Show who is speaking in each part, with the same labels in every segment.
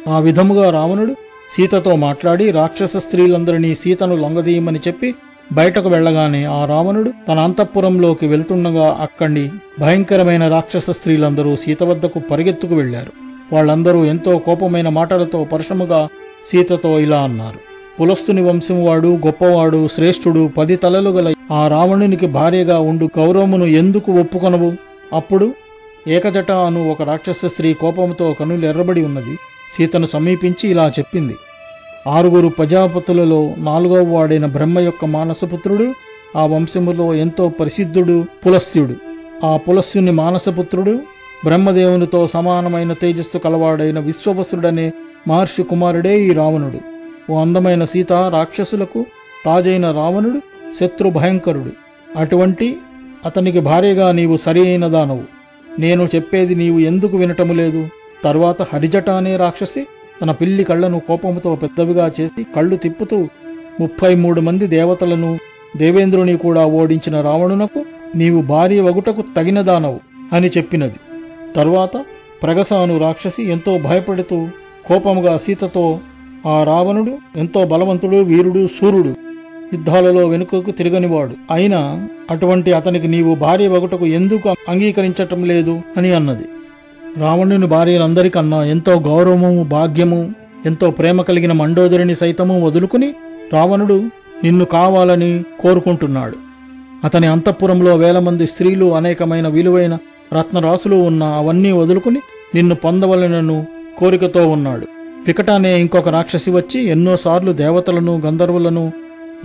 Speaker 1: ఆ విధముగా రావణుడు సీతతో మాట్లాడి రాక్షస స్త్రీలందరినీ సీతను లొంగదీయమని చెప్పి బయటకు వెళ్లగానే ఆ రావణుడు తన అంతఃపురంలోకి వెళ్తుండగా అక్కడి భయంకరమైన రాక్షస స్త్రీలందరూ సీత వద్దకు పరిగెత్తుకు వెళ్లారు. వాళ్ళందరూ ఎంతో కోపమైన మాటలతో పరుషముగా సీతతో ఇలా అన్నారు: పులస్తుని వంశమువాడు, గొప్పవాడు, శ్రేష్ఠుడు, 10 తలలు గల ఆ రావణునికి భార్యగా ఉండు కౌరవమును ఎందుకు ఒప్పుకొనవు? అప్పుడు ఏకజట అను ఒక రాక్షస స్త్రీ కోపంతో కనులు ఎర్రబడి ఉన్నది సీతను సమీపించి ఇలా చెప్పింది: 6 ప్రజాపతులలో 4వ వాడైన బ్రహ్మ యొక్క మానసపుత్రుడు, ఆ వంశములో ఎంతో ప్రసిద్ధుడు పులస్త్యుడు. ఆ పులస్త్యుని మానసపుత్రుడు బ్రహ్మదేవునితో సమానమైన తేజస్సు కలవాడైన విశ్వవసుడనే మహర్షి కుమారుడే ఈ రావణుడు. ఓ అందమైన సీత, రాక్షసులకు రాజైన రావణుడు శత్రు భయంకరుడు. అటువంటి అతనికి భార్యగా నీవు సరి అయిన దానవు. నేను చెప్పేది నీవు ఎందుకు వినటము లేదు? తరువాత హరిజట అనే రాక్షసి తన పిల్లి కళ్లను కోపముతో పెద్దవిగా చేసి కళ్ళు తిప్పుతూ 33 మంది దేవతలను దేవేంద్రుని కూడా ఓడించిన రావణునకు నీవు భార్య వగుటకు తగిన దానవు అని చెప్పినది. తరువాత ప్రగస అను రాక్షసి ఎంతో భయపడుతూ కోపముగా సీతతో, ఆ రావణుడు ఎంతో బలవంతుడు, వీరుడు, సూర్యుడు, యుద్ధాలలో వెనుకకు తిరగనివాడు. అయినా అటువంటి అతనికి నీవు భార్య వగుటకు ఎందుకు అంగీకరించటం లేదు అని అన్నది. రావణుని భార్యలందరికన్నా ఎంతో గౌరవము, భాగ్యము, ఎంతో ప్రేమ కలిగిన మండోదరిని సైతము వదులుకుని రావణుడు నిన్ను కావాలని కోరుకుంటున్నాడు. అతని అంతఃపురంలో 1000 మంది స్త్రీలు, అనేకమైన విలువైన రత్నరాశులు ఉన్న అవన్నీ వదులుకుని నిన్ను పొందవలనను కోరికతో ఉన్నాడు. వికట అనే ఇంకొక రాక్షసి వచ్చి ఎన్నోసార్లు దేవతలను, గంధర్వులను,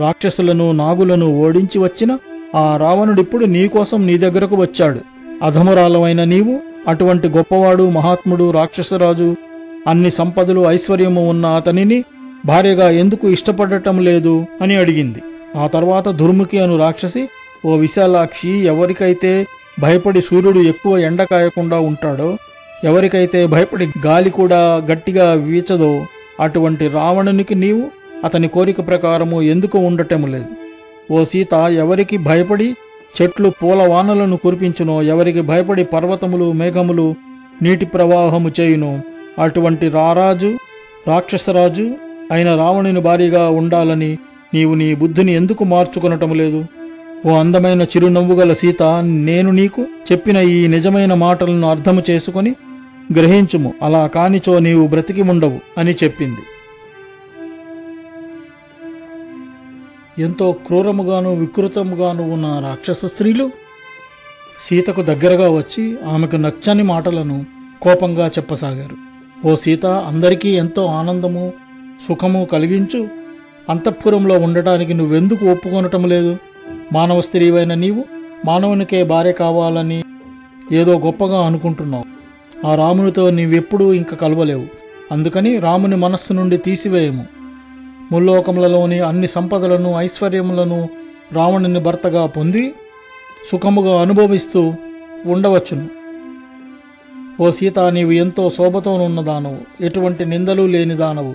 Speaker 1: రాక్షసులను, నాగులను ఓడించి వచ్చిన ఆ రావణుడిప్పుడు నీకోసం నీ దగ్గరకు వచ్చాడు. అధమురాలమైన నీవు అటువంటి గొప్పవాడు, మహాత్ముడు, రాక్షసరాజు, అన్ని సంపదలు, ఐశ్వర్యము ఉన్న అతనిని భార్యగా ఎందుకు ఇష్టపడటం లేదు అని అడిగింది. ఆ తర్వాత దుర్ముఖి అను రాక్షసి, ఓ విశాలాక్షి, ఎవరికైతే భయపడి సూర్యుడు ఎక్కువ ఎండ కాయకుండా ఉంటాడో, ఎవరికైతే భయపడి గాలి కూడా గట్టిగా వీచదో, అటువంటి రావణునికి నీవు అతని కోరిక ప్రకారము ఎందుకు ఉండటము లేదు? ఓ సీత, ఎవరికి భయపడి చెట్లు పూల వానలను కురిపించునో, ఎవరికి భయపడి పర్వతములు, మేఘములు నీటి ప్రవాహము చేయునో, అటువంటి రాక్షసరాజు అయిన రావణుని భార్యగా ఉండాలని నీవు నీ బుద్ధిని ఎందుకు మార్చుకొనటము లేదు? ఓ అందమైన చిరునవ్వు గల సీత, నేను నీకు చెప్పిన ఈ నిజమైన మాటలను అర్థము చేసుకొని గ్రహించుము, అలా కానిచో నీవు బ్రతికి ఉండవు అని చెప్పింది. ఎంతో క్రూరముగాను వికృతముగాను ఉన్న రాక్షస స్త్రీలు సీతకు దగ్గరగా వచ్చి ఆమెకు నచ్చని మాటలను కోపంగా చెప్పసాగారు. ఓ సీత, అందరికీ ఎంతో ఆనందము, సుఖము కలిగించు అంతఃపురంలో ఉండటానికి నువ్వెందుకు ఒప్పుకొనటం లేదు? మానవ స్త్రీవైన నీవు మానవునికే భార్య కావాలని ఏదో గొప్పగా అనుకుంటున్నావు. ఆ రామునితో నీవెప్పుడూ ఇంక కలవలేవు. అందుకని రాముని మనస్సు నుండి తీసివేయము. ముల్లోకములలోని అన్ని సంపదలను, ఐశ్వర్యములను రావణుని భర్తగా పొంది సుఖముగా అనుభవిస్తూ ఉండవచ్చును. ఓ సీత, నీవు ఎంతో శోభతోనున్న దానవు, ఎటువంటి నిందలు లేని దానవు.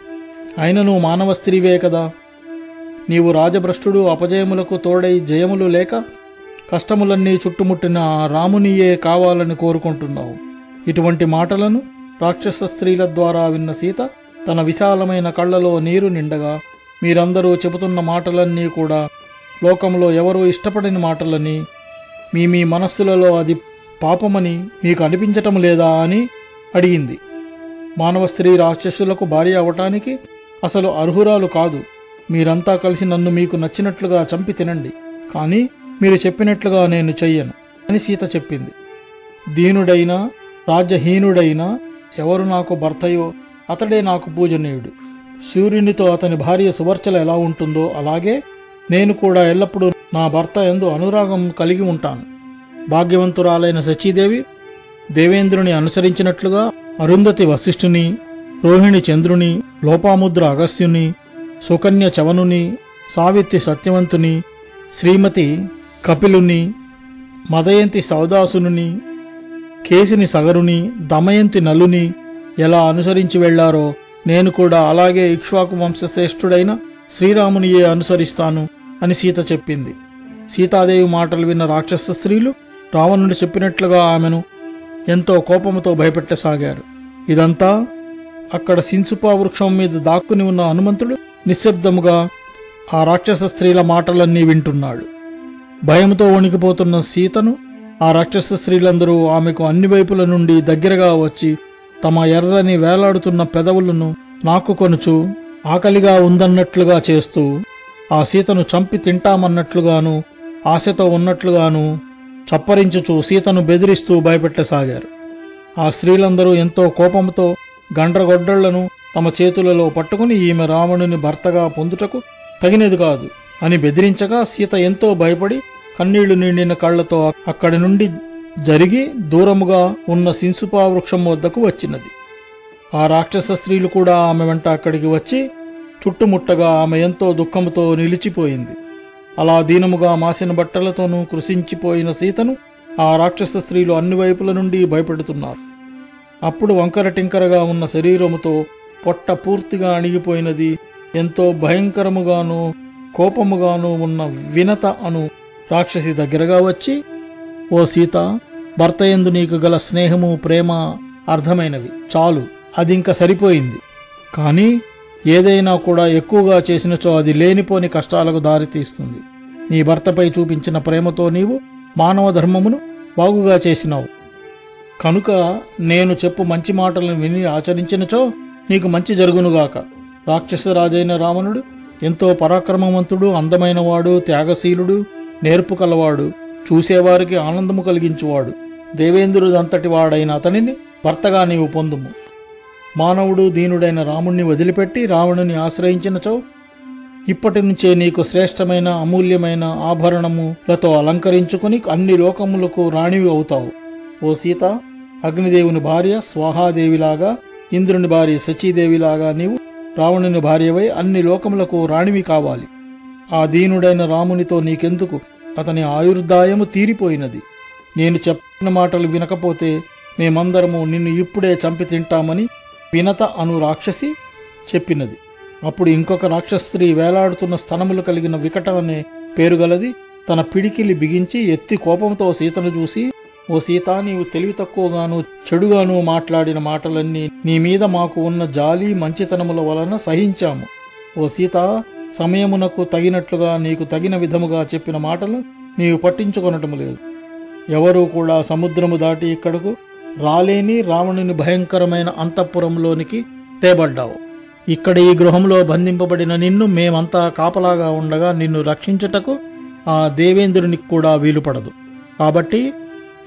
Speaker 1: అయినను మానవ స్త్రీవే కదా. నీవు రాజభ్రష్టుడు, అపజయములకు తోడై జయములు లేక కష్టములన్నీ చుట్టుముట్టిన ఆ రామునియే కావాలని కోరుకుంటున్నావు. ఇటువంటి మాటలను రాక్షస స్త్రీల ద్వారా విన్న సీత తన విశాలమైన కళ్లలో నీరు నిండగా, మీరందరూ చెబుతున్న మాటలన్నీ కూడా లోకంలో ఎవరూ ఇష్టపడని మాటలని, మీ మనస్సులలో అది పాపమని మీకు అనిపించటం లేదా అని అడిగింది. మానవ స్త్రీ రాక్షసులకు భార్య అవటానికి అసలు అర్హురాలు కాదు. మీరంతా కలిసి నన్ను మీకు నచ్చినట్లుగా చంపి తినండి, కానీ మీరు చెప్పినట్లుగా నేను చెయ్యను అని సీత చెప్పింది. దీనుడైనా రాజ్యహీనుడైనా ఎవరు నాకు భర్తయో అతడే నాకు పూజనీయుడు. సూర్యునితో అతని భార్య సువర్చల ఎలా ఉంటుందో అలాగే నేను కూడా ఎల్లప్పుడూ నా భర్త యందు అనురాగం కలిగి ఉంటాను. భాగ్యవంతురాలైన సచీదేవి దేవేంద్రుని అనుసరించినట్లుగా అరుంధతి వశిష్ఠుని, రోహిణి చంద్రుని, లోపాముద్ర అగస్త్యుని, సుకన్య చవనుని, సావిత్రి సత్యవంతుని, శ్రీమతి కపిలుని, మదయంతి సౌదాసుని, కేసిని సగరుని, దమయంతి నలుని ఎలా అనుసరించి వెళ్లారో నేను కూడా అలాగే ఇక్ష్వాకు వంశశ్రేష్ఠుడైన శ్రీరామునియే అనుసరిస్తాను అని సీత చెప్పింది. సీతాదేవి మాటలు విన్న రాక్షస స్త్రీలు రావణుడు చెప్పినట్లుగా ఆమెను ఎంతో కోపముతో భయపెట్టసాగారు. ఇదంతా అక్కడ సింసుపా వృక్షం మీద దాక్కుని ఉన్న హనుమంతుడు నిశ్శబ్దముగా ఆ రాక్షస స్త్రీల మాటలన్నీ వింటున్నాడు. భయంతో వణికిపోతున్న సీతను ఆ రాక్షస స్త్రీలందరూ ఆమెకు అన్ని వైపుల నుండి దగ్గరగా వచ్చి తమ ఎర్రని వేలాడుతున్న పెదవులను నాక్కుకొనుచు ఆకలిగా ఉందన్నట్లుగా చేస్తూ ఆ సీతను చంపి తింటామన్నట్లుగాను ఆశతో ఉన్నట్లుగాను చప్పరించుచూ సీతను బెదిరిస్తూ భయపెట్టసాగారు. ఆ స్త్రీలందరూ ఎంతో కోపంతో గండ్రగొడ్డళ్లను తమ చేతులలో పట్టుకుని ఈమె రావణుని భర్తగా పొందుటకు తగినది కాదు అని బెదిరించగా సీత ఎంతో భయపడి కన్నీళ్లు నిండిన కళ్లతో అక్కడి నుండి జరిగి దూరముగా ఉన్న సింసుపా వృక్షం వద్దకు వచ్చినది. ఆ రాక్షస స్త్రీలు కూడా ఆమె వెంట అక్కడికి వచ్చి చుట్టుముట్టగా ఆమె ఎంతో దుఃఖముతో నిలిచిపోయింది. అలా దీనముగా మాసిన బట్టలతోనూ కృశించిపోయిన సీతను ఆ రాక్షస స్త్రీలు అన్ని వైపుల నుండి భయపెడుతున్నారు. అప్పుడు వంకర టింకరగా ఉన్న శరీరముతో పొట్ట పూర్తిగా అణిగిపోయినది, ఎంతో భయంకరముగాను కోపముగాను ఉన్న వినత అను రాక్షసి దగ్గరగా వచ్చి, ఓ సీత, భర్తయందు నీకు గల స్నేహము ప్రేమ అర్థమైనవి, చాలు, అదింక సరిపోయింది. కాని ఏదైనా కూడా ఎక్కువగా చేసినచో అది లేనిపోని కష్టాలకు దారితీస్తుంది. నీ భర్తపై చూపించిన ప్రేమతో నీవు మానవ ధర్మమును బాగుగా చేసినావు కనుక నేను చెప్పు మంచి మాటలను విని ఆచరించినచో నీకు మంచి జరుగునుగాక. రాక్షసరాజైన రావణుడు ఎంతో పరాక్రమవంతుడు, అందమైనవాడు, త్యాగశీలుడు, నేర్పు కలవాడు, చూసేవారికి ఆనందము కలిగించువాడు. దేవేంద్రుడంతటి వాడైన అతనిని భర్తగా నీవు పొందుము. మానవుడు దీనుడైన రాముణ్ణి వదిలిపెట్టి రావణుని ఆశ్రయించినచో ఇప్పటి నుంచే నీకు శ్రేష్టమైన అమూల్యమైన ఆభరణములతో అలంకరించుకుని అన్ని లోకములకు రాణివి అవుతావు. ఓ సీత, అగ్నిదేవుని భార్య స్వాహాదేవిలాగా, ఇంద్రుని భార్య శచీదేవిలాగా నీవు రావణుని భార్యవై అన్ని లోకములకు రాణివి కావాలి. ఆ దీనుడైన రామునితో నీకెందుకు? అతని ఆయుర్దాయము తీరిపోయినది. నేను చెప్పిన మాటలు వినకపోతే మేమందరము నిన్ను ఇప్పుడే చంపి తింటామని వినత అను రాక్షసి చెప్పినది. అప్పుడు ఇంకొక రాక్షస్త్రీ వేలాడుతున్న స్తనములు కలిగిన వికట అనే పేరుగలది తన పిడికిలి బిగించి ఎత్తి కోపంతో సీతను చూసి, ఓ సీత, నీవు తెలివి తక్కువగాను చెడుగాను మాట్లాడిన మాటలన్నీ నీ మీద మాకు ఉన్న జాలి మంచితనముల వలన సహించాము. ఓ సీత, సమయమునకు తగినట్లుగా నీకు తగిన విధముగా చెప్పిన మాటలు నీవు పట్టించుకొనటము లేదు. ఎవరూ కూడా సముద్రము దాటి ఇక్కడకు రాలేని రావణుని భయంకరమైన అంతఃపురంలోనికి తేబడ్డావు. ఇక్కడ ఈ గృహంలో బంధింపబడిన నిన్ను మేమంతా కాపలాగా ఉండగా నిన్ను రక్షించుటకు ఆ దేవేంద్రునికి కూడా వీలుపడదు. కాబట్టి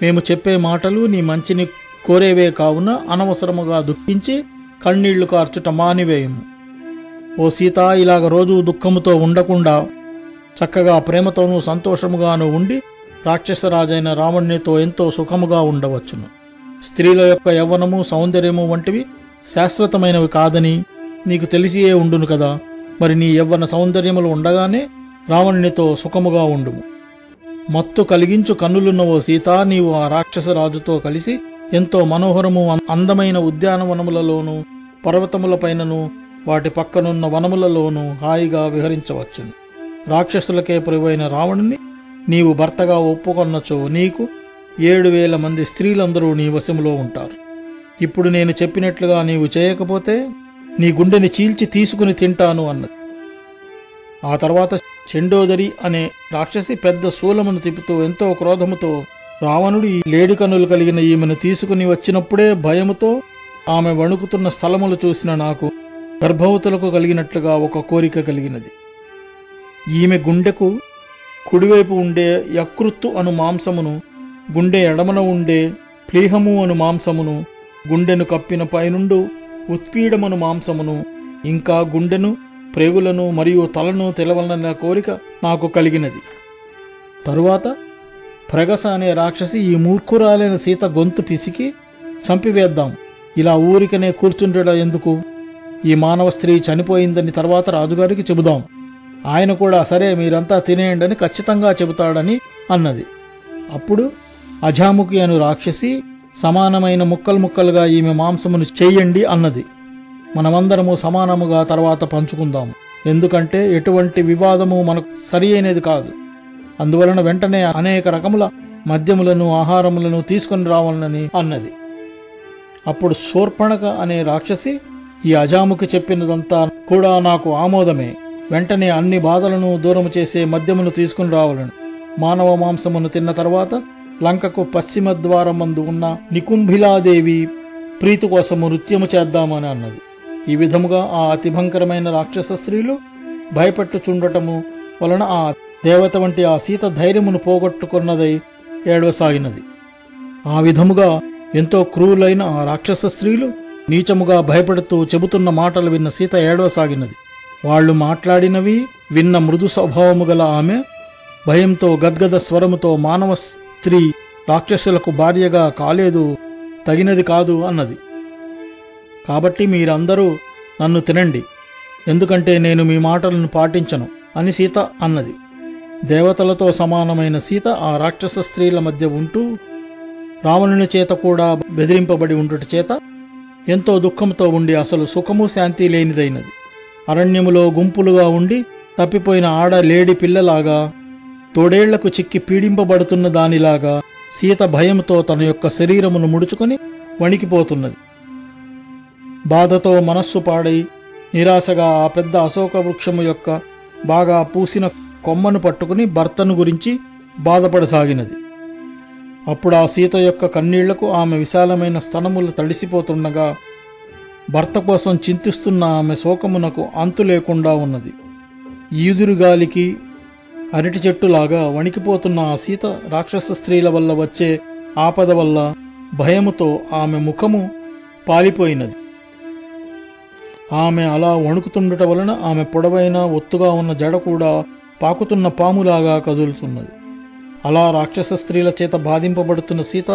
Speaker 1: మేము చెప్పే మాటలు నీ మంచిని కోరేవే కావున అనవసరముగా దుఃఖించి కన్నీళ్లు కార్చుట మానివేయము. ఓ సీత, ఇలాగ రోజు దుఃఖముతో ఉండకుండా చక్కగా ప్రేమతోనూ సంతోషముగాను ఉండి రాక్షసరాజైన రావణునితో ఎంతో సుఖముగా ఉండవచ్చును. స్త్రీల యొక్క యవ్వనము సౌందర్యము వంటివి శాశ్వతమైనవి కాదని నీకు తెలిసియే ఉండును కదా. మరి నీ యవ్వన సౌందర్యములు ఉండగానే రావణునితో సుఖముగా ఉండుము. మత్తు కలిగించు కన్నులున్న ఓ సీత, నీవు ఆ రాక్షసరాజుతో కలిసి ఎంతో మనోహరము అందమైన ఉద్యానవనములలోనూ పర్వతములపైనను వాటి పక్కనున్న వనములలోనూ హాయిగా విహరించవచ్చును. రాక్షసులకే ప్రభువైన రావణుని నీవు భర్తగా ఒప్పుకొన్నచో నీకు 7,000 మంది స్త్రీలందరూ నీ వశములో ఉంటారు. ఇప్పుడు నేను చెప్పినట్లుగా నీవు చేయకపోతే నీ గుండెని చీల్చి తీసుకుని తింటాను అన్నది. ఆ తర్వాత చెండోదరి అనే రాక్షసి పెద్ద శూలమును తిప్పుతూ ఎంతో క్రోధముతో, రావణుడు ఈ లేడి కన్నులు కలిగిన ఈమెను తీసుకుని వచ్చినప్పుడే భయముతో ఆమె వణుకుతున్న స్థలములు చూసిన నాకు గర్భవతులకు కలిగినట్లుగా ఒక కోరిక కలిగినది. ఈమె గుండెకు కుడివైపు ఉండే యకృత్తు అను మాంసమును, గుండె ఎడమన ఉండే ప్లీహము అను మాంసమును, గుండెను కప్పిన పైనుండు ఉత్పీడమను మాంసమును, ఇంకా గుండెను, ప్రేగులను మరియు తలను తెలవలన్న కోరిక నాకు కలిగినది. తరువాత ప్రగస అనే రాక్షసి ఈ మూర్ఖురాలైన సీత గొంతు పిసికి చంపివేద్దాం, ఇలా ఊరికనే కూర్చుండడం ఎందుకు? ఈ మానవ స్త్రీ చనిపోయిందని తర్వాత రాజుగారికి చెబుదాం, ఆయన కూడా సరే మీరంతా తినేయండని ఖచ్చితంగా చెబుతాడని అన్నది. అప్పుడు అజాముఖి అను రాక్షసి సమానమైన ముక్కలు ముక్కలుగా ఈమె మాంసమును చెయ్యండి అన్నది. మనమందరము సమానముగా తర్వాత పంచుకుందాము, ఎందుకంటే ఎటువంటి వివాదము మనకు సరి అయినది కాదు. అందువలన వెంటనే అనేక రకముల మద్యములను ఆహారములను తీసుకొని రావాలని అన్నది. అప్పుడు శూర్పణఖ అనే రాక్షసి ఈ అజాముకి చెప్పినదంతా కూడా నాకు ఆమోదమే. వెంటనే అన్ని బాధలను దూరము చేసే మద్యమును తీసుకుని రావాలను. మానవ మాంసమును తిన్న తర్వాత లంకకు పశ్చిమ ద్వారమందు ఉన్న నికుంభిలాదేవి ప్రీతి కోసము నృత్యము చేద్దామని అన్నది. ఈ విధముగా ఆ అతిభంకరమైన రాక్షస స్త్రీలు భయపెట్టుచుండటము వలన ఆ దేవత వంటి ఆ సీత ధైర్యమును పోగొట్టుకున్నదై ఏడవసాగినది. ఆ విధముగా ఎంతో క్రూరులైన ఆ రాక్షస స్త్రీలు నీచముగా భయపెడుతూ చెబుతున్న మాటలు విన్న సీత ఏడవసాగినది. వాళ్లు మాట్లాడినవి విన్న మృదు స్వభావము గల ఆమె భయంతో గద్గద స్వరముతో మానవ స్త్రీ రాక్షసులకు భార్యగా కాలేదు, తగినది కాదు అన్నది. కాబట్టి మీరందరూ నన్ను తినండి, ఎందుకంటే నేను మీ మాటలను పాటించను అని సీత అన్నది. దేవతలతో సమానమైన సీత ఆ రాక్షస స్త్రీల మధ్య ఉంటూ రావణుని చేత కూడా బెదిరింపబడి ఉండుట చేత ఎంతో దుఃఖంతో ఉండి అసలు సుఖము శాంతి లేనిదైనది. అరణ్యములో గుంపులుగా ఉండి తప్పిపోయిన ఆడ లేడి పిల్లలాగా తోడేళ్లకు చిక్కి పీడింపబడుతున్న దానిలాగా సీత భయంతో తన యొక్క శరీరమును ముడుచుకుని వణికిపోతున్నది. బాధతో మనస్సు పాడై నిరాశగా ఆ పెద్ద అశోక వృక్షము యొక్క బాగా పూసిన కొమ్మను పట్టుకుని భర్తను గురించి బాధపడసాగినది. అప్పుడు ఆ సీత యొక్క కన్నీళ్లకు ఆమె విశాలమైన స్తనములు తడిసిపోతుండగా భర్త కోసం చింతిస్తున్న ఆమె శోకమునకు అంతు లేకుండా ఉన్నది. ఈదురుగాలికి అరటి చెట్టులాగా వణికిపోతున్న ఆ సీత రాక్షస స్త్రీల వల్ల వచ్చే ఆపద వల్ల భయముతో ఆమె ముఖము పాలిపోయినది. ఆమె అలా వణుకుతుండట వలన ఆమె పొడవైన ఒత్తుగా ఉన్న జడ కూడా పాకుతున్న పాములాగా కదులుతున్నది. అలా రాక్షస స్త్రీల చేత బాధింపబడుతున్న సీత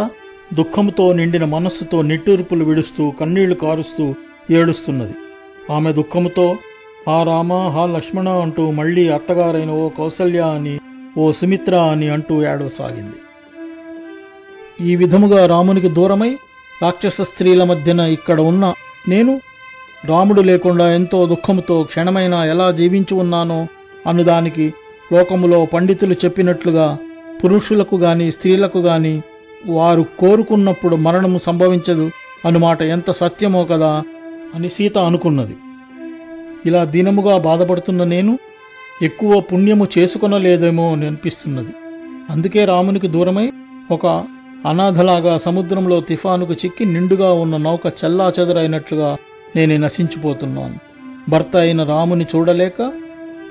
Speaker 1: దుఃఖముతో నిండిన మనస్సుతో నిట్టూర్పులు విడుస్తూ కన్నీళ్లు కారుస్తూ ఏడుస్తున్నది. ఆమె దుఃఖముతో హా రామ, హా లక్ష్మణ అంటూ మళ్లీ అత్తగారైన ఓ కౌసల్య అని, ఓ సుమిత్ర అని అంటూ ఏడవసాగింది. ఈ విధముగా రామునికి దూరమై రాక్షస స్త్రీల మధ్యన ఇక్కడ ఉన్న నేను రాముడు లేకుండా ఎంతో దుఃఖముతో క్షణమైనా ఎలా జీవించి ఉన్నానో అనుదానికి లోకములో పండితులు చెప్పినట్లుగా పురుషులకు గాని స్త్రీలకు గాని వారు కోరుకున్నప్పుడు మరణము సంభవించదు అనుమాట ఎంత సత్యమో కదా అని సీత అనుకున్నది. ఇలా దీనముగా బాధపడుతున్న నేను ఎక్కువ పుణ్యము చేసుకొనలేదేమో అని అనిపిస్తున్నది. అందుకే రామునికి దూరమై ఒక అనాథలాగా సముద్రంలో తుఫానుకు చిక్కి నిండుగా ఉన్న నౌక చెల్లా చెదరైనట్లుగా నేను నశించిపోతున్నాను. భర్త అయిన రాముని చూడలేక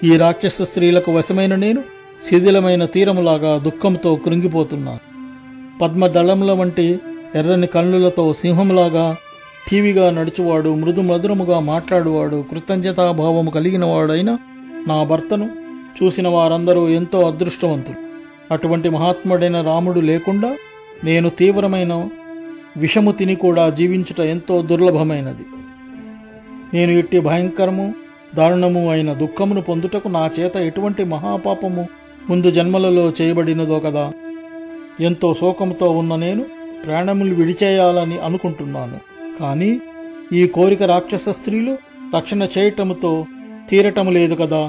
Speaker 1: ఈ రాక్షస స్త్రీలకు వశమైన నేను శిథిలమైన తీరములాగా దుఃఖంతో కృంగిపోతున్నాను. పద్మదళముల వంటి ఎర్రని కన్నులతో సింహంలాగా ఠీవిగా నడుచువాడు, మృదు మధురముగా మాట్లాడువాడు, కృతజ్ఞతాభావము కలిగినవాడైన నా భర్తను చూసిన వారందరూ ఎంతో అదృష్టవంతులు. అటువంటి మహాత్ముడైన రాముడు లేకుండా నేను తీవ్రమైన విషము తిని కూడా జీవించుట ఎంతో దుర్లభమైనది. నేను ఇట్టి భయంకరము దారుణము అయిన దుఃఖమును పొందుటకు నా చేత ఎటువంటి మహాపాపము ముందు జన్మలలో చేయబడినదో కదా. ఎంతో శోకముతో ఉన్న నేను ప్రాణములు విడిచేయాలని అనుకుంటున్నాను. కానీ ఈ కోరిక రాక్షస స్త్రీలు రక్షణ చేయటముతో తీరటము లేదు కదా.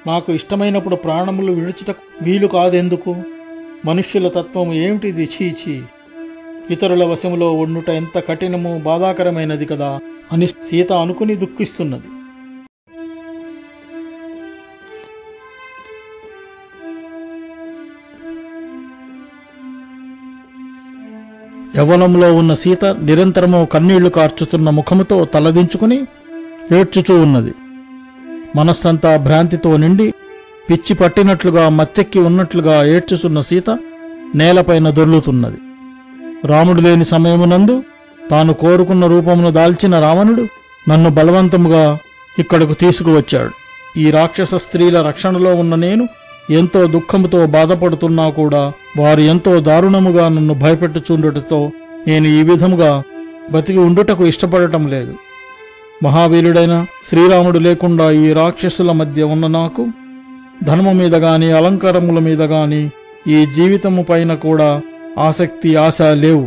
Speaker 1: నాకు ఇష్టమైనప్పుడు ప్రాణములు విడుచుటకు వీలు కాదెందుకు? మనుష్యుల తత్వము ఏమిటిది? చీచి, ఇతరుల వశములో ఉండుట ఎంత కఠినము, బాధాకరమైనది కదా అని సీత అనుకుని దుఃఖిస్తున్నది. యవ్వనంలో ఉన్న సీత నిరంతరము కన్నీళ్లు కార్చుతున్న ముఖముతో తలదించుకుని ఏడ్చుచూ ఉన్నది. మనస్సంతా భ్రాంతితో నిండి పిచ్చి పట్టినట్లుగా మత్తెక్కి ఉన్నట్లుగా ఏడ్చుచున్న సీత నేలపైన దొర్లుతున్నది. రాముడు లేని సమయమునందు తాను కోరుకున్న రూపమును దాల్చిన రావణుడు నన్ను బలవంతముగా ఇక్కడకు తీసుకువచ్చాడు. ఈ రాక్షస స్త్రీల రక్షణలో ఉన్న నేను ఎంతో దుఃఖముతో బాధపడుతున్నా కూడా వారు ఎంతో దారుణముగా నన్ను భయపెట్టుచుండుటతో నేను ఈ విధముగా బతికి ఉండుటకు ఇష్టపడటం లేదు. మహావీరుడైన శ్రీరాముడు లేకుండా ఈ రాక్షసుల మధ్య ఉన్న నాకు ధనము మీద గాని అలంకారముల మీద గాని ఈ జీవితము పైన కూడా ఆసక్తి, ఆశ లేవు.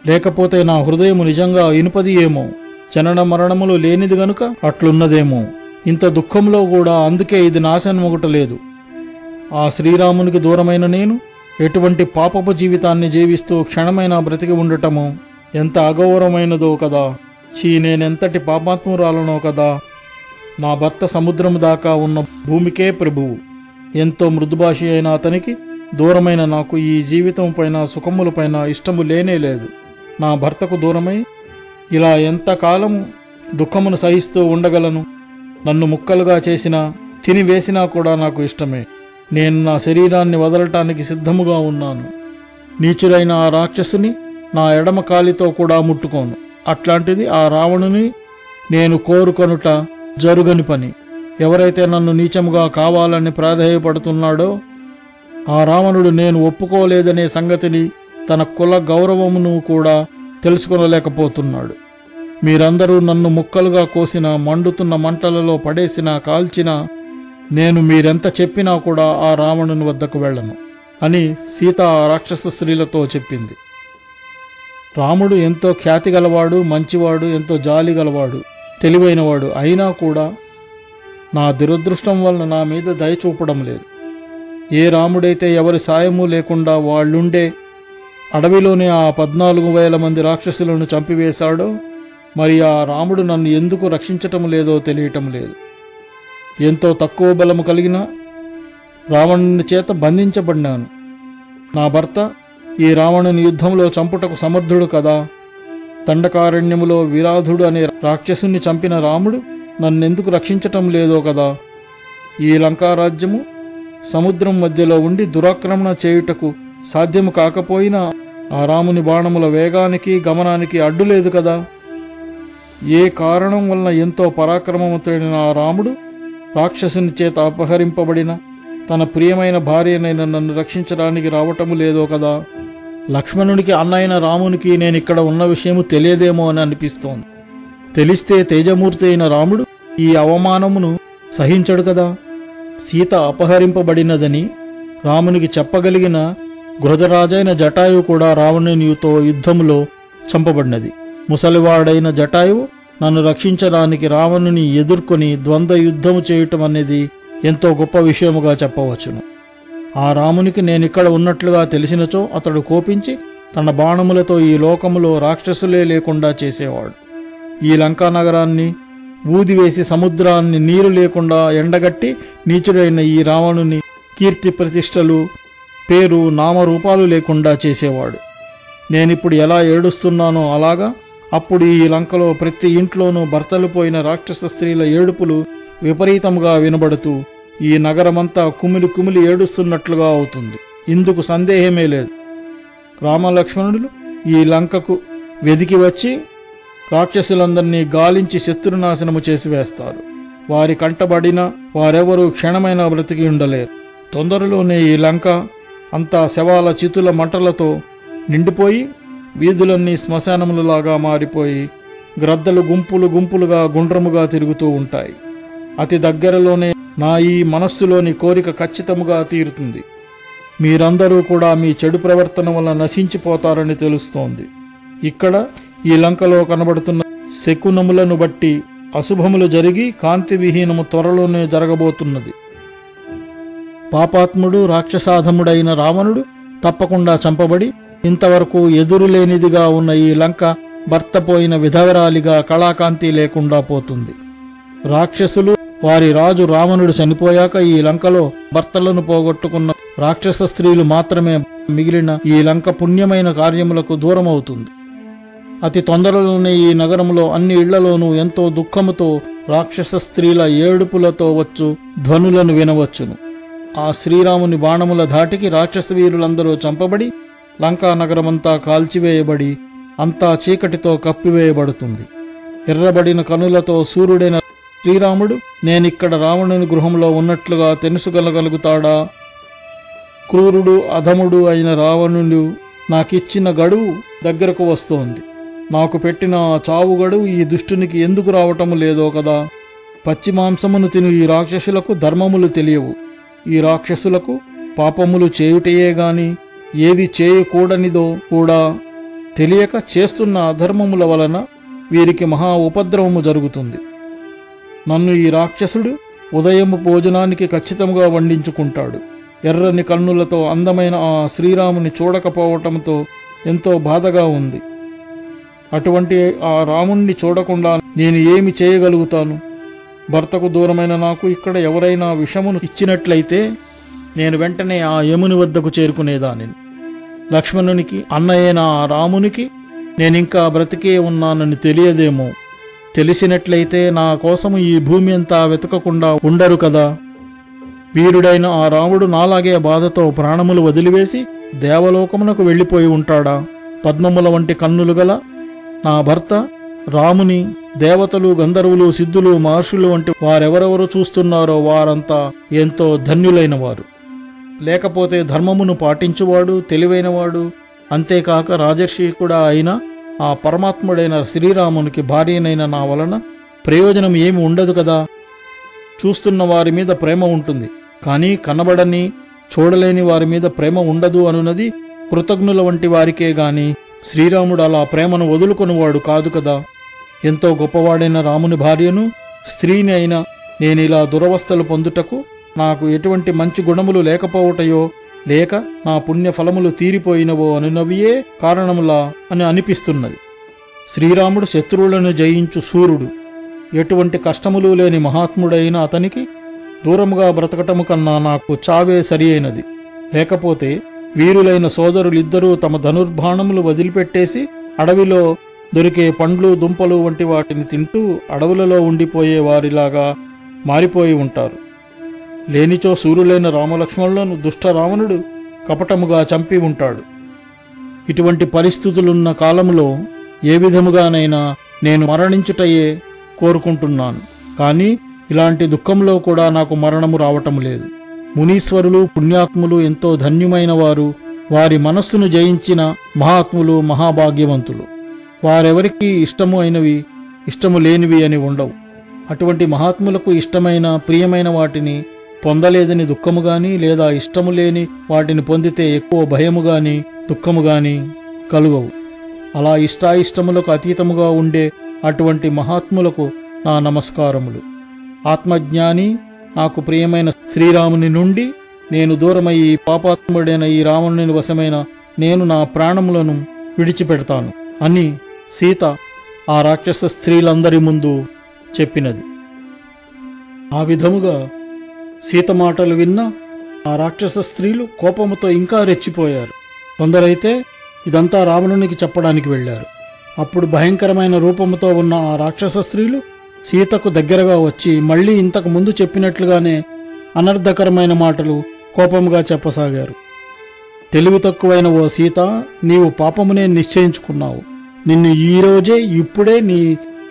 Speaker 1: లేకపోతే నా హృదయము నిజంగా ఇనుపది ఏమో, జనన మరణములు లేనిది గనుక అట్లున్నదేమో. ఇంత దుఃఖంలో కూడా అందుకే ఇది నాశనమొకటలేదు. ఆ శ్రీరామునికి దూరమైన నేను ఎటువంటి పాపపు జీవితాన్ని జీవిస్తూ క్షణమైనా బ్రతికి ఉండటము ఎంత అగౌరవమైనదో కదా. నేనెంతటి పాపాత్మురాలనో కదా. నా భర్త సముద్రము దాకా ఉన్న భూమికే ప్రభువు. ఎంతో మృదుభాషి అయిన అతనికి దూరమైన నాకు ఈ జీవితం పైన సుఖములపైన ఇష్టము లేనే లేదు. నా భర్తకు దూరమై ఇలా ఎంతకాలం దుఃఖమును సహిస్తూ ఉండగలను? నన్ను ముక్కలుగా చేసినా తినివేసినా కూడా నాకు ఇష్టమే. నేను నా శరీరాన్ని వదలటానికి సిద్ధముగా ఉన్నాను. నీచుడైన ఆ రాక్షసుని నా ఎడమ కాలితో కూడా ముట్టుకోను. అట్లాంటిది ఆ రావణుని నేను కోరుకొనుట జరుగని పని. ఎవరైతే నన్ను నీచముగా కావాలని ప్రాధేయపడుతున్నాడో ఆ రావణుడు నేను ఒప్పుకోలేదనే సంగతిని, తన కుల గౌరవమును కూడా తెలుసుకొనలేకపోతున్నాడు. మీరందరూ నన్ను ముక్కలుగా కోసినా, మండుతున్న మంటలలో పడేసినా, కాల్చినా నేను మీరెంత చెప్పినా కూడా ఆ రావణుని వద్దకు వెళ్ళను అని సీత ఆ రాక్షస స్త్రీలతో చెప్పింది. రాముడు ఎంతో ఖ్యాతి గలవాడు, మంచివాడు, ఎంతో జాలి గలవాడు, తెలివైనవాడు. అయినా కూడా నా దురదృష్టం వలన నా మీద దయ చూపడం లేదు. ఏ రాముడైతే ఎవరి సాయము లేకుండా వాళ్ళుండే అడవిలోనే ఆ 14,000 మంది రాక్షసులను చంపివేశాడో, మరి ఆ రాముడు నన్ను ఎందుకు రక్షించటం లేదో తెలియటం లేదు. ఎంతో తక్కువ బలము కలిగిన రావణుని చేత బంధించబడినాను. నా భర్త ఈ రావణుని యుద్ధంలో చంపుటకు సమర్థుడు కదా. దండకారణ్యములో విరాధుడు అనే రాక్షసుని చంపిన రాముడు నన్నెందుకు రక్షించటం లేదో కదా. ఈ లంకారాజ్యము సముద్రం మధ్యలో ఉండి దురాక్రమణ చేయుటకు సాధ్యము కాకపోయినా ఆ రాముని బాణముల వేగానికి గమనానికి అడ్డులేదు కదా. ఏ కారణం వలన ఎంతో పరాక్రమవంతుడైన ఆ రాముడు రాక్షసుని చేత అపహరింపబడిన తన ప్రియమైన భార్యనైన నన్ను రక్షించడానికి రావటము లేదో కదా. లక్ష్మణునికి అన్నైన రామునికి నేనిక్కడ ఉన్న విషయము తెలియదేమో అని అనిపిస్తోంది. తెలిస్తే తేజమూర్తి అయిన రాముడు ఈ అవమానమును సహించడు కదా. సీత అపహరింపబడినదని రామునికి చెప్పగలిగిన గృధరాజైన జటాయువు కూడా రావణునితో యుద్ధములో చంపబడినది. ముసలివాడైన జటాయువు నన్ను రక్షించడానికి రావణుని ఎదుర్కొని ద్వంద్వ యుద్ధము చేయటం అనేది ఎంతో గొప్ప విషయముగా చెప్పవచ్చును. ఆ రామునికి నేనిక్కడ ఉన్నట్లుగా తెలిసినచో అతడు కోపించి తన బాణములతో ఈ లోకములో రాక్షసులే లేకుండా చేసేవాడు. ఈ లంకా నగరాన్ని ఊదివేసి సముద్రాన్ని నీరు లేకుండా ఎండగట్టి నీచుడైన ఈ రావణుని కీర్తి ప్రతిష్టలు, పేరు, నామరూపాలు లేకుండా చేసేవాడు. నేనిప్పుడు ఎలా ఏడుస్తున్నానో అలాగా అప్పుడు ఈ లంకలో ప్రతి ఇంట్లోనూ భర్తలు పోయిన రాక్షస స్త్రీల ఏడుపులు విపరీతముగా వినబడుతూ ఈ నగరమంతా కుమిలి కుమిలి ఏడుస్తున్నట్లుగా అవుతుంది. ఇందుకు సందేహమే లేదు. రామలక్ష్మణులు ఈ లంకకు వెదికి వచ్చి రాక్షసులందరినీ గాలించి శత్రునాశనము చేసి వేస్తారు. వారి కంటబడిన వారెవరూ క్షణమైన బ్రతికి ఉండలేరు. తొందరలోనే ఈ లంక అంతా శవాల చితుల మంటలతో నిండిపోయి వీధులన్నీ శ్మశానములలాగా మారిపోయి గ్రద్దలు గుంపులు గుంపులుగా గుండ్రముగా తిరుగుతూ ఉంటాయి. అతి దగ్గరలోనే నా ఈ మనస్సులోని కోరిక ఖచ్చితముగా తీరుతుంది. మీరందరూ కూడా మీ చెడు ప్రవర్తన వల్ల నశించిపోతారని తెలుస్తోంది. ఇక్కడ ఈ లంకలో కనబడుతున్న శకునములను బట్టి అశుభములు జరిగి కాంతి విహీనము త్వరలోనే జరగబోతున్నది. పాపాత్ముడు రాక్షసాధముడైన రావణుడు తప్పకుండా చంపబడి ఇంతవరకు ఎదురులేనిదిగా ఉన్న ఈ లంక భర్త పోయిన విధవరాలిగా కళాకాంతి లేకుండా పోతుంది. రాక్షసులు వారి రాజు రావణుడు చనిపోయాక ఈ లంకలో భర్తలను పోగొట్టుకున్న రాక్షస స్త్రీలు మాత్రమే మిగిలిన ఈ లంక పుణ్యమైన కార్యములకు దూరమవుతుంది. అతి తొందరలోనే ఈ నగరంలో అన్ని ఇళ్లలోనూ ఎంతో దుఃఖముతో రాక్షస స్త్రీల ఏడుపులతో వచ్చు ధ్వనులను వినవచ్చును. ఆ శ్రీరాముని బాణముల ధాటికి రాక్షస వీరులందరూ చంపబడి లంకా నగరమంతా కాల్చివేయబడి అంతా చీకటితో కప్పివేయబడుతుంది. ఎర్రబడిన కనులతో సూర్యుడైన శ్రీరాముడు నేనిక్కడ రావణుని గృహంలో ఉన్నట్లుగా తెలుసుకొనగలుగుతాడా? క్రూరుడు అధముడు అయిన రావణుడు నాకిచ్చిన గడువు దగ్గరకు వస్తోంది. నాకు పెట్టిన చావు గడువు ఈ దుష్టునికి ఎందుకు రావటము లేదో కదా. పచ్చి మాంసమును తిను ఈ రాక్షసులకు ధర్మములు తెలియవు. ఈ రాక్షసులకు పాపములు చేయుటయే గాని ఏది చేయకూడనిదో కూడా తెలియక చేస్తున్న అధర్మముల వలన వీరికి మహా ఉపద్రవము జరుగుతుంది. నన్ను ఈ రాక్షసుడు ఉదయము భోజనానికి ఖచ్చితంగా వండించుకుంటాడు. ఎర్రని కన్నులతో అందమైన ఆ శ్రీరాముని చూడకపోవటంతో ఎంతో బాధగా ఉంది. అటువంటి ఆ రాముణ్ణి చూడకుండా నేను ఏమి చేయగలుగుతాను? భర్తకు దూరమైన నాకు ఇక్కడ ఎవరైనా విషమును ఇచ్చినట్లయితే నేను వెంటనే ఆ యముని వద్దకు చేరుకునేదానిని. లక్ష్మణునికి అన్నయ్యైన ఆ రామునికి నేనింకా బ్రతికే ఉన్నానని తెలియదేమో. తెలిసినట్లయితే నా కోసము ఈ భూమి అంతా వెతకకుండా ఉండరు కదా. వీరుడైన ఆ రాముడు నాలాగే బాధతో ప్రాణములు వదిలివేసి దేవలోకమునకు వెళ్ళిపోయి ఉంటాడా? పద్మముల వంటి కన్నులు గల నా భర్త రాముని దేవతలు, గంధర్వులు, సిద్ధులు, మహర్షులు వంటి వారెవరెవరు చూస్తున్నారో వారంతా ఎంతో ధన్యులైన వారు. లేకపోతే ధర్మమును పాటించువాడు, తెలివైనవాడు, అంతేకాక రాజర్షి కూడా అయిన ఆ పరమాత్ముడైన శ్రీరామునికి భార్యనైన నా వలన ప్రయోజనం ఏమి ఉండదు కదా. చూస్తున్న వారి మీద ప్రేమ ఉంటుంది, కానీ కనబడని, చూడలేని వారి మీద ప్రేమ ఉండదు అనున్నది కృతజ్ఞుల వంటి వారికే గాని శ్రీరాముడు అలా ప్రేమను వదులుకొనివాడు కాదు కదా. ఎంతో గొప్పవాడైన రాముని భార్యను, స్త్రీని అయినా నేనిలా దురవస్థలు పొందుటకు నాకు ఎటువంటి మంచి గుణములు లేకపోవటయో, లేక నా పుణ్యఫలములు తీరిపోయినవో అనునవియే కారణములా అని అనిపిస్తున్నది. శ్రీరాముడు శత్రువులను జయించు సూర్యుడు. ఎటువంటి కష్టములు లేని మహాత్ముడైన అతనికి దూరముగా బ్రతకటము కన్నా నాకు చావే సరి అయినది. లేకపోతే వీరులైన సోదరులిద్దరూ తమ ధనుర్బాణములు వదిలిపెట్టేసి అడవిలో దొరికే పండ్లు, దుంపలు వంటి వాటిని తింటూ అడవులలో ఉండిపోయే వారిలాగా మారిపోయి ఉంటారు. లేనిచో సూర్యులైన రామలక్ష్మణులను దుష్ట రావణుడు కపటముగా చంపి ఉంటాడు. ఇటువంటి పరిస్థితులున్న కాలములో ఏ విధముగానైనా నేను మరణించుటయే కోరుకుంటున్నాను. కానీ ఇలాంటి దుఃఖంలో కూడా నాకు మరణము రావటం లేదు. మునీశ్వరులు, పుణ్యాత్ములు, ఎంతో ధన్యమైన వారు, వారి మనస్సును జయించిన మహాత్ములు, మహాభాగ్యవంతులు. వారెవరికి ఇష్టము అయినవి, ఇష్టము లేనివి అని ఉండవు. అటువంటి మహాత్ములకు ఇష్టమైన, ప్రియమైన వాటిని పొందలేదని దుఃఖము గాని, లేదా ఇష్టము లేని వాటిని పొందితే ఎక్కువ భయము గాని, దుఃఖము గాని కలుగవు. అలా ఇష్టాయిష్టములకు అతీతముగా ఉండే అటువంటి మహాత్ములకు నా నమస్కారములు. ఆత్మజ్ఞాని, నాకు ప్రియమైన శ్రీరాముని నుండి నేను దూరమయ్యి పాపాత్ముడైన ఈ రావణుని వశమైన నేను నా ప్రాణములను విడిచిపెడతాను అని సీత ఆ రాక్షస స్త్రీలందరి ముందు చెప్పినది. ఆ విధముగా సీత మాటలు విన్న ఆ రాక్షస స్త్రీలు కోపముతో ఇంకా రెచ్చిపోయారు. కొందరైతే ఇదంతా రావణునికి చెప్పడానికి వెళ్ళారు. అప్పుడు భయంకరమైన రూపముతో ఉన్న ఆ రాక్షస స్త్రీలు సీతకు దగ్గరగా వచ్చి మళ్లీ ఇంతకు ముందు చెప్పినట్లుగానే అనర్థకరమైన మాటలు కోపముగా చెప్పసాగారు. తెలివి తక్కువైన ఓ సీత, నీవు పాపమునే నిశ్చయించుకున్నావు. నిన్ను ఈరోజే, ఇప్పుడే నీ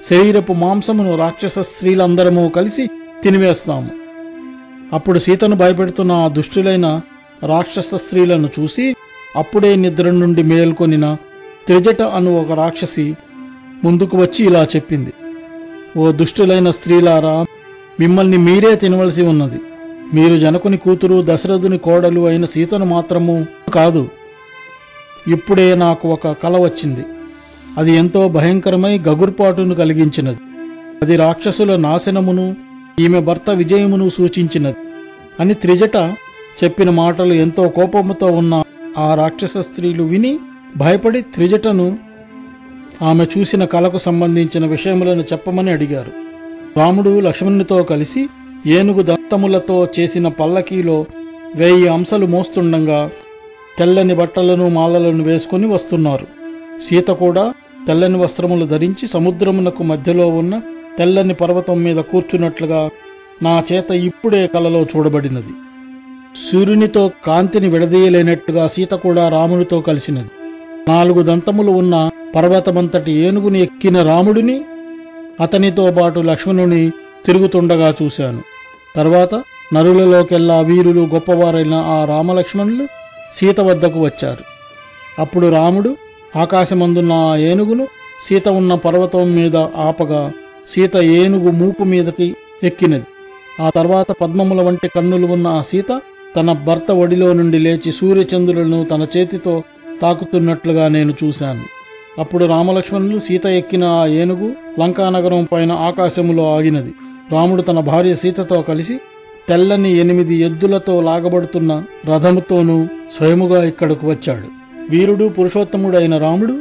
Speaker 1: శరీరపు మాంసమును రాక్షస స్త్రీలందరము కలిసి తినివేస్తాము. అప్పుడు సీతను భయపెడుతున్న ఆ దుష్టులైన రాక్షస స్త్రీలను చూసి అప్పుడే నిద్ర నుండి మేల్కొనిన త్రిజట అను ఒక రాక్షసి ముందుకు వచ్చి ఇలా చెప్పింది: ఓ దుష్టులైన స్త్రీలారా, మిమ్మల్ని మీరే తినవలసి ఉన్నది. మీరు జనకుని కూతురు, దశరథుని కోడలు అయిన సీతను మాత్రము కాదు. ఇప్పుడే నాకు ఒక కల వచ్చింది. అది ఎంతో భయంకరమై గగుర్పాటును కలిగించినది. అది రాక్షసుల నాశనమును, ఈమె భర్త విజయమును సూచించినది అని త్రిజట చెప్పిన మాటలు ఎంతో కోపముతో ఉన్న ఆ రాక్షస స్త్రీలు విని భయపడి త్రిజటను ఆమె చూసిన కలకు సంబంధించిన విషయములను చెప్పమని అడిగారు. రాముడు లక్ష్మణునితో కలిసి ఏనుగు దంతములతో చేసిన పల్లకీలో 1000 అంశలు మోస్తుండగా తెల్లని బట్టలను, మాలలను వేసుకుని వస్తున్నారు. సీత కూడా తెల్లని వస్త్రములు ధరించి సముద్రమునకు మధ్యలో ఉన్న తెల్లని పర్వతం మీద కూర్చున్నట్లుగా నా చేత ఇప్పుడే కలలో చూడబడినది. సూర్యునితో కాంతిని విడదీయలేనట్టుగా సీత కూడా రామునితో కలిసినది. 4 దంతములు ఉన్న పర్వతమంతటి ఏనుగుని ఎక్కిన రాముడిని, అతనితో పాటు లక్ష్మణుని తిరుగుతుండగా చూశాను. తర్వాత నరులలోకెల్లా వీరులు, గొప్పవారైన ఆ రామలక్ష్మణులు సీత వద్దకు వచ్చారు. అప్పుడు రాముడు ఆకాశమందున్న ఆ ఏనుగును సీత ఉన్న పర్వతం మీద ఆపగా సీత ఏనుగు మూపు మీదకి ఎక్కినది. ఆ తర్వాత పద్మముల వంటి కన్నులు ఉన్న ఆ సీత తన భర్త ఒడిలో నుండి లేచి సూర్యచంద్రులను తన చేతితో తాకుతున్నట్లుగా నేను చూశాను. అప్పుడు రామలక్ష్మణులు సీత ఎక్కిన ఆ ఏనుగు లంకానగరం పైన ఆకాశములో ఆగినది. రాముడు తన భార్య సీతతో కలిసి తెల్లని 8 ఎద్దులతో లాగబడుతున్న రథముతోనూ స్వయముగా ఇక్కడకు వచ్చాడు. వీరుడు, పురుషోత్తముడైన రాముడు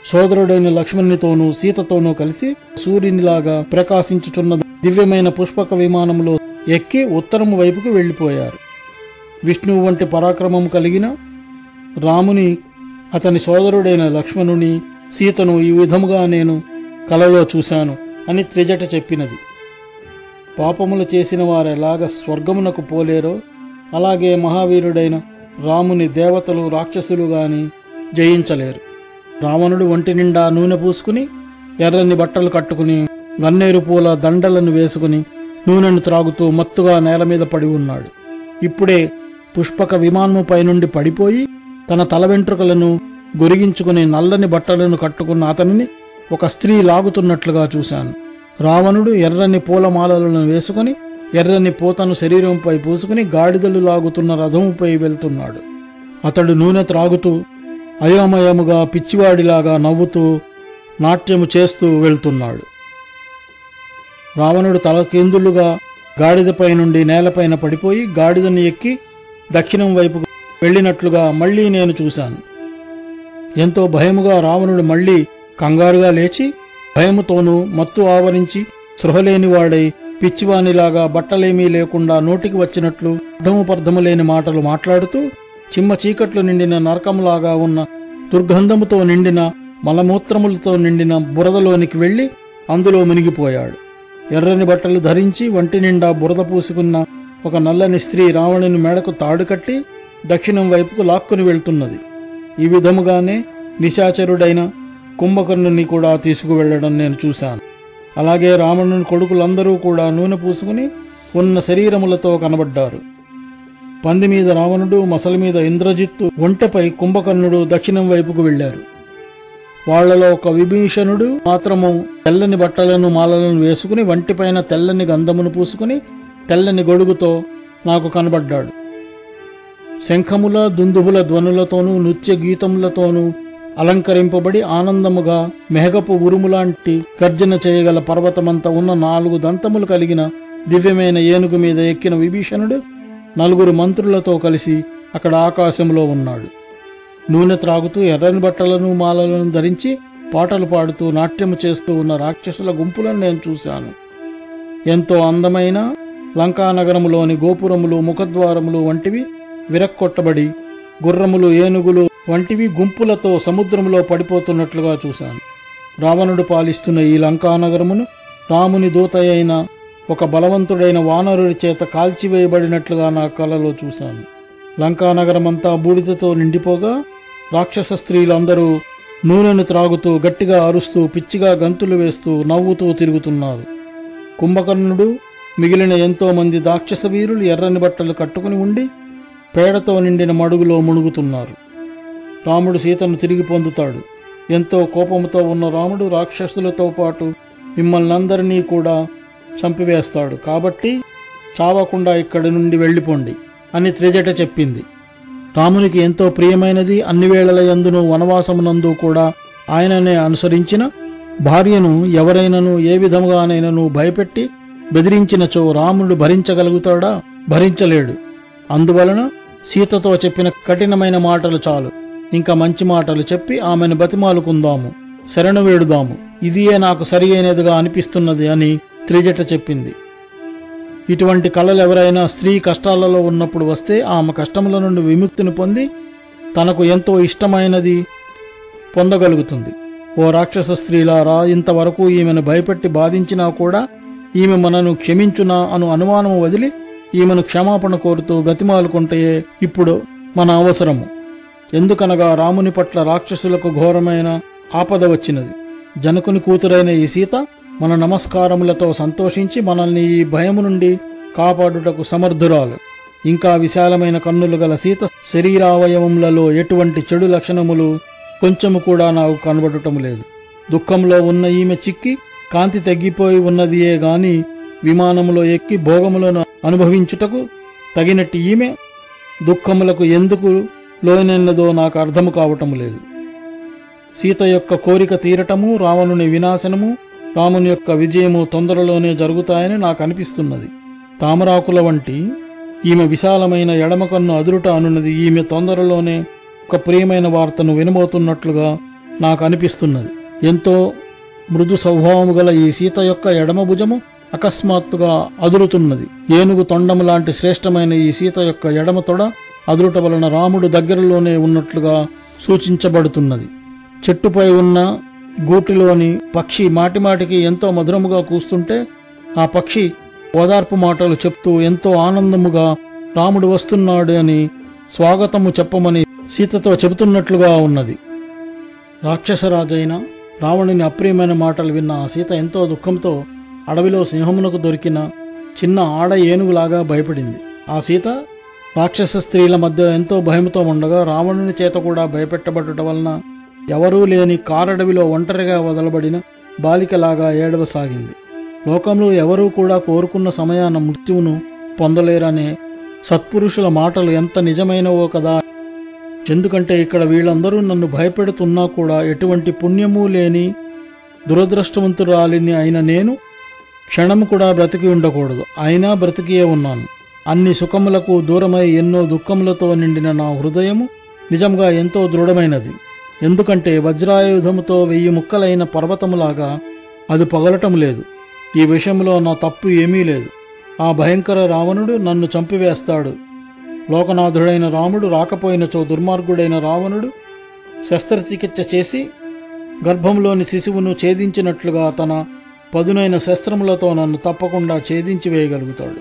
Speaker 1: సోదరుడైన లక్ష్మణునితోనూ సీతతోనూ కలిసి సూర్యునిలాగా ప్రకాశించుచున్న దివ్యమైన పుష్పక విమానంలో ఎక్కి ఉత్తరము వైపుకు వెళ్లిపోయారు. విష్ణువు వంటి పరాక్రమం కలిగిన రాముని, అతని సోదరుడైన లక్ష్మణుని, సీతను ఈ విధముగా నేను కలలో చూశాను అని త్రిజట చెప్పినది. పాపములు చేసిన వారెలాగ స్వర్గమునకు పోలేరో అలాగే మహావీరుడైన రాముని దేవతలు, రాక్షసులు గాని జయించలేరు. రావణుడు ఒంటి నిండా నూనె పూసుకుని, ఎర్రని బట్టలు కట్టుకుని, గన్నేరు పూల దండలను వేసుకుని నూనెను త్రాగుతూ మత్తుగా నేల మీద పడి ఉన్నాడు. ఇప్పుడే పుష్పక విమానము పైనుండి పడిపోయి తన తల వెంట్రుకలను గొరిగించుకుని నల్లని బట్టలను కట్టుకున్న అతనిని ఒక స్త్రీ లాగుతున్నట్లుగా చూశాను. రావణుడు ఎర్రని పూలమాలలను వేసుకుని ఎర్రని పూతను శరీరంపై పూసుకుని గాడిదలు లాగుతున్న రథముపై వెళ్తున్నాడు. అతడు నూనె త్రాగుతూ అయోమయముగా పిచ్చివాడిలాగా నవ్వుతూ నాట్యము చేస్తూ వెళ్తున్నాడు. రావణుడు తలకిందులుగా గాడిదపై నుండి నేలపైన పడిపోయి గాడిదను ఎక్కి దక్షిణం వైపుకు వెళ్ళినట్లుగా మళ్లీ నేను చూశాను. ఎంతో భయముగా రావణుడు మళ్లీ కంగారుగా లేచి భయముతోనూ మత్తు ఆవరించి స్పృహలేనివాడై పిచ్చివానిలాగా బట్టలేమీ లేకుండా నోటికి వచ్చినట్లు అర్థము లేని మాటలు మాట్లాడుతూ చిమ్మ చీకట్లు నిండిన నరకంలాగా ఉన్న దుర్గంధముతో నిండిన మలమూత్రములతో నిండిన బురదలోనికి వెళ్లి అందులో మునిగిపోయాడు. ఎర్రని బట్టలు ధరించి వంటి నిండా బురద పూసుకున్న ఒక నల్లని స్త్రీ రావణుని మెడకు తాడు కట్టి దక్షిణం వైపుకు లాక్కుని వెళ్తున్నది. ఈ విధముగానే నిశాచరుడైన కుంభకర్ణుని కూడా తీసుకువెళ్లడం నేను చూశాను. అలాగే రావణుని కొడుకులందరూ కూడా నూనె పూసుకుని ఉన్న శరీరములతో కనబడ్డారు. పంది మీద రావణుడు, మసలి మీద ఇంద్రజిత్తు, ఒంటెపై కుంభకర్ణుడు దక్షిణం వైపుకు వెళ్లారు. వాళ్లలో ఒక విభీషణుడు మాత్రము తెల్లని బట్టలను మాలలను వేసుకుని వంటిపైన తెల్లని గంధమును పూసుకుని తెల్లని గొడుగుతో నాకు కనబడ్డాడు. శంఖముల దుందుబుల ధ్వనులతోనూ నృత్య గీతములతోనూ అలంకరింపబడి ఆనందముగా మెహగపు ఉరుములాంటి గర్జన చేయగల పర్వతమంతా ఉన్న 4 దంతములు కలిగిన దివ్యమైన ఏనుగు మీద ఎక్కిన విభీషణుడు 4 మంత్రులతో కలిసి అక్కడ ఆకాశంలో ఉన్నాడు. నూనె త్రాగుతూ ఎర్రని బట్టలను మాలలను ధరించి పాటలు పాడుతూ నాట్యము చేస్తూ ఉన్న రాక్షసుల గుంపులను నేను చూశాను. ఎంతో అందమైన లంకానగరములోని గోపురములు, ముఖద్వారములు వంటివి విరక్కొట్టబడి గుర్రములు, ఏనుగులు వంటివి గుంపులతో సముద్రములో పడిపోతున్నట్లుగా చూశాను. రావణుడు పాలిస్తున్న ఈ లంకానగరమును రాముని దూత అయిన ఒక బలవంతుడైన వానరుడి చేత కాల్చివేయబడినట్లుగా నా కలలో చూశాను. లంకానగరమంతా బూడిదతో నిండిపోగా రాక్షస స్త్రీలందరూ నూనెను త్రాగుతూ గట్టిగా అరుస్తూ పిచ్చిగా గంతులు వేస్తూ నవ్వుతూ తిరుగుతున్నారు. కుంభకర్ణుడు మిగిలిన ఎంతో మంది రాక్షస వీరులు ఎర్రని బట్టలు కట్టుకుని ఉండి పేడతో నిండిన మడుగులో మునుగుతున్నారు. రాముడు సీతను తిరిగి పొందుతాడు. ఎంతో కోపముతో ఉన్న రాముడు రాక్షసులతో పాటు మిమ్మల్నందరినీ కూడా చంపివేస్తాడు. కాబట్టి చావకుండా ఇక్కడి నుండి వెళ్ళిపోండి అని త్రిజట చెప్పింది. రామునికి ఎంతో ప్రియమైనది, అన్ని వేళల యందును వనవాసమునందు కూడా ఆయననే అనుసరించిన భార్యను ఎవరైనను ఏ విధముగానైనను భయపెట్టి బెదిరించినచో రాముడు భరించగలుగుతాడా? భరించలేడు. అందువలన సీతతో చెప్పిన కఠినమైన మాటలు చాలు. ఇంకా మంచి మాటలు చెప్పి ఆమెను బతిమాలుకుందాము, శరణు వేడుదాము. ఇదియే నాకు సరి అయినదిగా అనిపిస్తున్నది అని త్రిజట చెప్పింది. ఇటువంటి కళలు ఎవరైనా స్త్రీ కష్టాలలో ఉన్నప్పుడు వస్తే ఆమె కష్టముల నుండి విముక్తిని పొంది తనకు ఎంతో ఇష్టమైనది పొందగలుగుతుంది. ఓ రాక్షస స్త్రీలారా, ఇంతవరకు ఈమెను భయపెట్టి బాధించినా కూడా ఈమె మనను క్షమించునా అను అనుమానము వదిలి ఈమెను క్షమాపణ కోరుతూ బ్రతిమాలుకుంటే ఇప్పుడు మన అవసరము. ఎందుకనగా రాముని పట్ల రాక్షసులకు ఘోరమైన ఆపద వచ్చినది. జనకుని కూతురైన ఈ సీత మన నమస్కారములతో సంతోషించి మనల్ని ఈ భయము నుండి కాపాడుటకు సమర్థురాలు. ఇంకా విశాలమైన కన్నులు గల సీత శరీరావయవములలో ఎటువంటి చెడు లక్షణములు కొంచెము కూడా నాకు కనబడటం లేదు. దుఃఖంలో ఉన్న ఈమె చిక్కి కాంతి తగ్గిపోయి ఉన్నదియే గాని విమానములో ఎక్కి భోగములను అనుభవించుటకు తగినట్టు ఈమె దుఃఖములకు ఎందుకు లోనెన్నదో నాకు అర్థము కావటం లేదు. సీత యొక్క కోరిక తీరటము, రావణుని వినాశనము, రాముని యొక్క విజయము తొందరలోనే జరుగుతాయని నాకు అనిపిస్తున్నది. తామరాకుల వంటి ఈమె విశాలమైన ఎడమ కన్ను అదురుట అనున్నది ఈమె తొందరలోనే ఒక ప్రియమైన వార్తను వినబోతున్నట్లుగా నాకు అనిపిస్తున్నది. ఎంతో మృదు స్వభావము గల ఈ సీత యొక్క ఎడమ భుజము అకస్మాత్తుగా అదురుతున్నది. ఏనుగు తొండము లాంటి శ్రేష్టమైన ఈ సీత యొక్క ఎడమ తొడ అదురుట వలన రాముడు దగ్గరలోనే ఉన్నట్లుగా సూచించబడుతున్నది. చెట్టుపై ఉన్న గూటిలోని పక్షి మాటిమాటికి ఎంతో మధురముగా కూస్తుంటే ఆ పక్షి ఓదార్పు మాటలు చెప్తూ ఎంతో ఆనందముగా రాముడు వస్తున్నాడు అని స్వాగతము చెప్పమని సీతతో చెబుతున్నట్లుగా ఉన్నది. రాక్షసరాజైన రావణుని అప్రియమైన మాటలు విన్న ఆ సీత ఎంతో దుఃఖంతో అడవిలో సింహమునకు దొరికిన చిన్న ఆడ ఏనుగులాగా భయపడింది. ఆ సీత రాక్షస స్త్రీల మధ్య ఎంతో భయంతో ఉండగా రావణుని చేత కూడా భయపెట్టబడుట వలన ఎవరూ లేని కారడవిలో ఒంటరిగా వదలబడిన బాలికలాగా ఏడవసాగింది. లోకంలో ఎవరూ కూడా కోరుకున్న సమయాన మృత్యువును పొందలేరనే సత్పురుషుల మాటలు ఎంత నిజమైనవో కదా. ఎందుకంటే ఇక్కడ వీళ్ళందరూ నన్ను భయపెడుతున్నా కూడా ఎటువంటి పుణ్యమూ లేని దురదృష్టవంతురాలిని అయిన నేను క్షణము కూడా బ్రతికి ఉండకూడదు. అయినా బ్రతికియే ఉన్నాను. అన్ని సుఖములకు దూరమై ఎన్నో దుఃఖములతో నిండిన నా హృదయము నిజంగా ఎంతో దృఢమైనది. ఎందుకంటే వజ్రాయుధముతో 1000 ముక్కలైన పర్వతములాగా అది పగలటం లేదు. ఈ విషయంలో నా తప్పు ఏమీ లేదు. ఆ భయంకర రావణుడు నన్ను చంపివేస్తాడు. లోకనాథుడైన రాముడు రాకపోయినచో దుర్మార్గుడైన రావణుడు శస్త్రచికిత్స చేసి గర్భంలోని శిశువును ఛేదించినట్లుగా తన పదునైన శస్త్రములతో నన్ను తప్పకుండా ఛేదించి వేయగలుగుతాడు.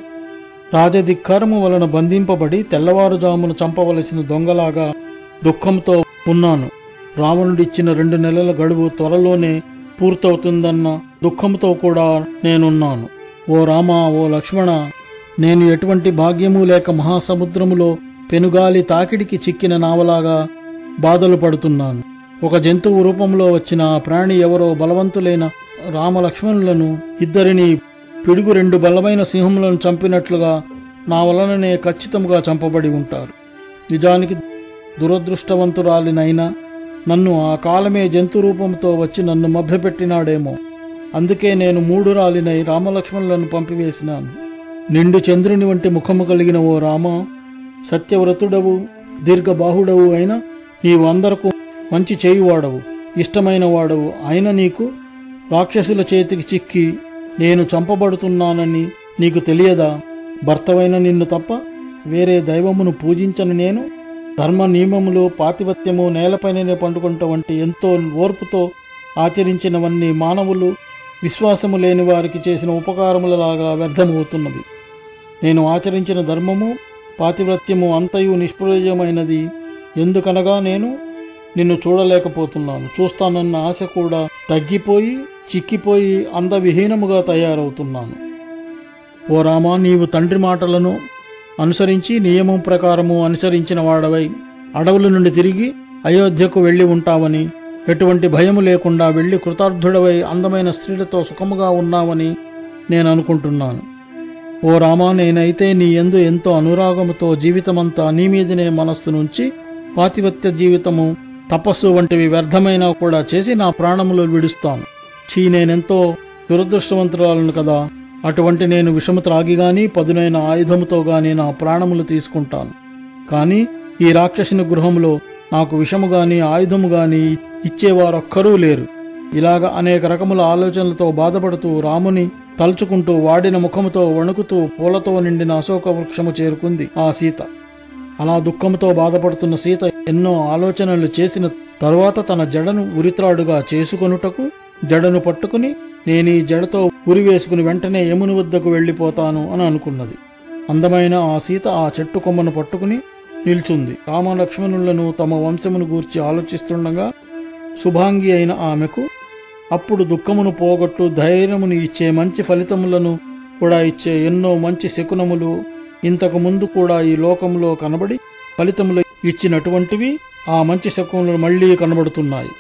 Speaker 1: రాజధిక్కారము వలన బంధింపబడి తెల్లవారుజామును చంపవలసిన దొంగలాగా దుఃఖంతో ఉన్నాను. రావణుడిచ్చిన 2 నెలల గడువు త్వరలోనే పూర్తవుతుందన్న దుఃఖంతో కూడా నేనున్నాను. ఓ రామా, ఓ లక్ష్మణ, నేను ఎటువంటి భాగ్యము లేక మహాసముద్రములో పెనుగాలి తాకిడికి చిక్కిన నావలాగా బాధలు పడుతున్నాను. ఒక జంతువు రూపంలో వచ్చిన ఆ ప్రాణి ఎవరో బలవంతులైన రామలక్ష్మణులను ఇద్దరిని పిడుగు 2 బలమైన సింహములను చంపినట్లుగా నా వలననే ఖచ్చితంగా చంపబడి ఉంటారు. నిజానికి దురదృష్టవంతురాలినైనా నన్ను ఆ కాలమే జంతు రూపంతో వచ్చి నన్ను మభ్యపెట్టినాడేమో. అందుకే నేను 3 రాలినై రామలక్ష్మణులను పంపివేసినాను. నిండు చంద్రుని వంటి ముఖము కలిగిన ఓ రామ, సత్యవ్రతుడవు దీర్ఘబాహుడవు అయిన నీవు అందరకు మంచి చేయువాడవు, ఇష్టమైన వాడవు అయిన నీకు రాక్షసుల చేతికి చిక్కి నేను చంపబడుతున్నానని నీకు తెలియదా? భర్తవైన నిన్ను తప్ప వేరే దైవమును పూజించని నేను ధర్మ నియమములు, పాతిపత్యము, నేలపైననే పండుకుంట వంటి ఎంతో ఓర్పుతో ఆచరించినవన్నీ మానవులు విశ్వాసము లేని వారికి చేసిన ఉపకారములలాగా వ్యర్థమవుతున్నవి. నేను ఆచరించిన ధర్మము, పాతివ్రత్యము అంతయు నిష్ప్రయోజమైనది. ఎందుకనగా నేను నిన్ను చూడలేకపోతున్నాను. చూస్తానన్న ఆశ కూడా తగ్గిపోయి చిక్కిపోయి అందవిహీనముగా తయారవుతున్నాను. ఓ రామా, నీవు తండ్రి మాటలను అనుసరించి నియమం ప్రకారము అనుసరించిన వాడవై అడవుల నుండి తిరిగి అయోధ్యకు వెళ్లి ఉంటావని, ఎటువంటి భయము లేకుండా వెళ్లి కృతార్థుడవై అందమైన స్త్రీలతో సుఖముగా ఉన్నావని నేను అనుకుంటున్నాను. ఓ రామా, నేనైతే నీ యందు ఎంతో అనురాగముతో జీవితమంతా నీ మీదనే మనస్సు నుంచి పాతిపత్య జీవితము, తపస్సు వంటివి వ్యర్థమైనా కూడా చేసి నా ప్రాణములు విడుస్తాను. నేనెంతో దురదృష్టవంతురాలను కదా. అటువంటి నేను విషము త్రాగి గాని పదునైన ఆయుధముతో గాని నా ప్రాణములు తీసుకుంటాను. కాని ఈ రాక్షసుని గృహంలో నాకు విషము గాని ఆయుధము గాని ఇచ్చేవారొక్కరూ లేరు. ఇలాగ అనేక రకముల ఆలోచనలతో బాధపడుతూ రాముని తలుచుకుంటూ వాడిన ముఖముతో వణుకుతూ పూలతో నిండిన అశోక వృక్షము చేరుకుంది ఆ సీత. అలా దుఃఖముతో బాధపడుతున్న సీత ఎన్నో ఆలోచనలు చేసిన తరువాత తన జడను ఉరిత్రాడుగా చేసుకొనుటకు జడను పట్టుకుని నేనీ జడతో ఉరివేసుకుని వెంటనే యముని వద్దకు వెళ్లిపోతాను అని అనుకున్నది. అందమైన ఆ సీత ఆ చెట్టు కొమ్మను పట్టుకుని నిల్చుంది. రామలక్ష్మణులను తమ వంశమును గూర్చి ఆలోచిస్తుండగా శుభాంగి అయిన ఆమెకు అప్పుడు దుఃఖమును పోగొట్టు ధైర్యమును ఇచ్చే మంచి ఫలితములను కూడా ఇచ్చే ఎన్నో మంచి శకునములు ఇంతకు ముందు కూడా ఈ లోకంలో కనబడి ఫలితములు ఇచ్చినటువంటివి ఆ మంచి శకునములు మళ్లీ కనబడుతున్నాయి.